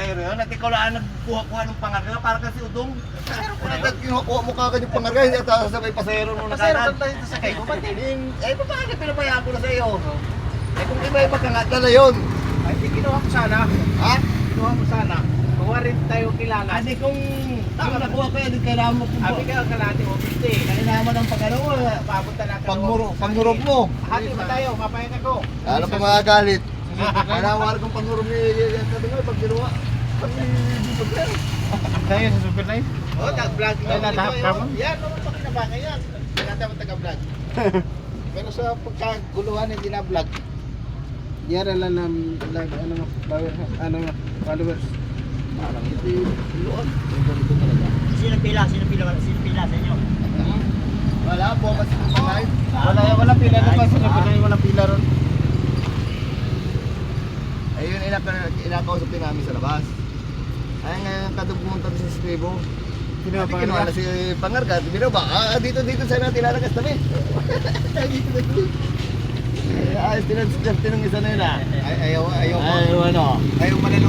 pasahero yun. At ikaw lang nagkuha-kuha ng pangarga para kasi udong. Kinukuha mo kagad yung pangarga, hindi at sabay pasahero mo na Pasero kagad. ba tayo sa kayo? Ba't hindi? Eh, paano pinabayaan ko na sa iyo? Eh, kung iba-iba ka nga, dala yun. Ay, di kinuha ko sana. Ha? Kinuha ko sana. Kuha rin tayo kilala. Adi kung nakuha ko yun, kailangan mo kung Sabi ka kalahati mo, 50. kailangan mo ng pagano. Papunta na ka. Pangurog mo. Hati ba tayo? Mapayag ako. Lalo pa magagalit. Kailangan kong pangurog ni sabi nga, pag ginawa. Tayo sa Super Life? Oh, tag-vlog Ay, nadahap ka mo? Yan, naman pa kinabaka yan. Hindi natin ang taga-vlog. Pero sa pagkaguluhan hindi na vlog. Yara lang ng live followers. Parang ito luon. Sino pila sa inyo? Wala po kasi live. Wala pila na pa sa Super Life, wala pila ron. Ayun, inakausap din namin sa labas. Ay ngayon kadugmunta sa Stebo. Sino Hindi ba kinuha na si Pangarga. Binawa, dito sa natin lalakas kami. Ayos, tinong isa na yun ah. Ayaw Ayaw ano. Ayaw malalo.